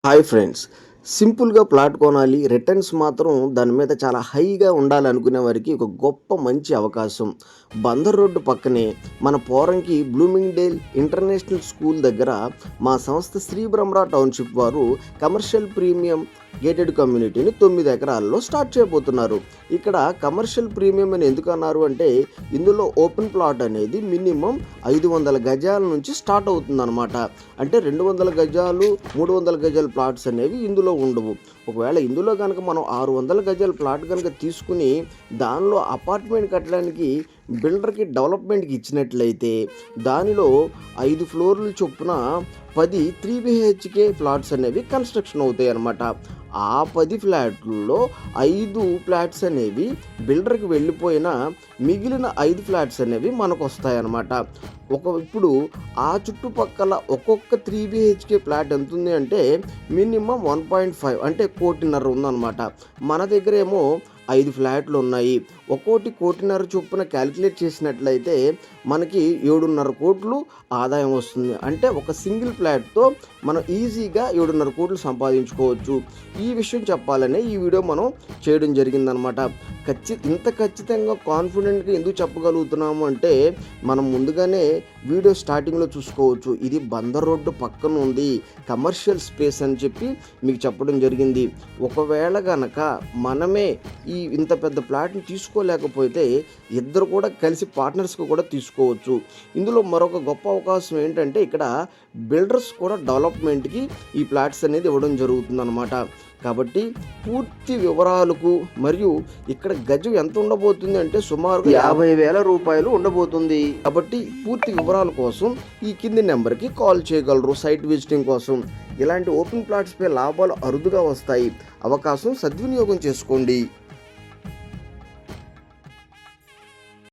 Hi friends. సింపుల్‌గా plot కొనాలి. Returns మాత్రం దాని మీద చాలా హైగా ఉండాలనుకునే వారికి ఒక గొప్ప మంచి అవకాశం. బందర్ రోడ్డు పక్కనే మన పోరంకి బ్లూమింగ్‌డేల్ ఇంటర్నేషనల్ స్కూల్ దగ్గర మా సంస్థ శ్రీ బ్రహ్మరా టౌన్‌షిప్ వారు కమర్షియల్ ప్రీమియం గేటెడ్ కమ్యూనిటీని 9 ఎకరాల్లో స్టార్ట్ చేయబోతున్నారు. ఇక్కడ కమర్షియల్ ప్రీమియం అని ఎందుకన్నారు అంటే ఇందులో ఓపెన్ ప్లాట్ అనేది మినిమం 500 గజాల నుంచి స్టార్ట్ అవుతుందన్నమాట. అంటే 200 గజాలు, 300 గజాల ప్లాట్స్ అనేవి ఇందులో ఉండవు. ఒకవేళ ఇందులో కనుక మనం 600 గజాల ప్లాట్ కనుక తీసుకుని దానిలో అపార్ట్మెంట్ కట్టడానికి బిల్డర్‌కి డెవలప్‌మెంట్‌కి ఇచ్చినట్లయితే దానిలో 5 ఫ్లోర్‌ల చొప్పున 10 3 బీహెచ్‌కే ఫ్లాట్స్ అనేవి కన్‌స్ట్రక్షన్ అవుతాయన్నమాట. ఆ 10 ఫ్లాట్‌ల్లో 5 ఫ్లాట్స్ అనేవి బిల్డర్‌కి వెళ్ళిపోయినా మిగిలిన 5 ఫ్లాట్స్ అనేవి మనకొస్తాయన్నమాట. ఇప్పుడు ఆ చుట్టుపక్కల ఒక్కొక్క 3 బీహెచ్‌కే ఫ్లాట్ ఎంతుంది అంటే మినిమమ్ 1.5 అంటే 1,50,00,000 ఉందన్నమాట. మన దగ్గరేమో 5 ఫ్లాట్లు ఉన్నాయి. ఒక్కోటి 1,50,00,000 చొప్పున క్యాలిక్యులేట్ చేసినట్లయితే మనకి 7,50,00,000 ఆదాయం వస్తుంది. అంటే ఒక సింగిల్ ఫ్లాట్‌తో మనం ఈజీగా 7,50,00,000 సంపాదించుకోవచ్చు. ఈ విషయం చెప్పాలనే ఈ వీడియో మనం చేయడం జరిగిందనమాట. ఇంత ఖచ్చితంగా కాన్ఫిడెంట్‌గా ఎందుకు చెప్పగలుగుతున్నాము అంటే మనం ముందుగానే వీడియో స్టార్టింగ్‌లో చూసుకోవచ్చు. ఇది బందర్ రోడ్డు పక్కన ఉంది. కమర్షియల్ స్పేస్ అని చెప్పి మీకు చెప్పడం జరిగింది. ఒకవేళ గనక మనమే ఇంత పెద్ద ప్లాట్‌ని తీసుకోలేకపోతే ఇద్దరు కూడా కలిసి పార్ట్నర్స్‌గా కూడా తీసుకోవచ్చు. ఇందులో మరొక గొప్ప అవకాశం ఏంటంటే ఇక్కడ బిల్డర్స్ కూడా డెవలప్‌మెంట్‌కి ఈ ప్లాట్స్ అనేది ఇవ్వడం జరుగుతుందన్నమాట. కాబట్టి పూర్తి వివరాలకు మరియు ఇక్కడ గజం ఎంత ఉండబోతుంది అంటే సుమారుగా 50,000 రూపాయలు ఉండబోతుంది. కాబట్టి పూర్తి వివరాల కోసం ఈ కింది నెంబర్‌కి కాల్ చేయగలరు సైట్ విజిటింగ్ కోసం. ఇలాంటి ఓపెన్ ప్లాట్స్‌పై లాభాలు అరుదుగా వస్తాయి. అవకాశం సద్వినియోగం చేసుకోండి.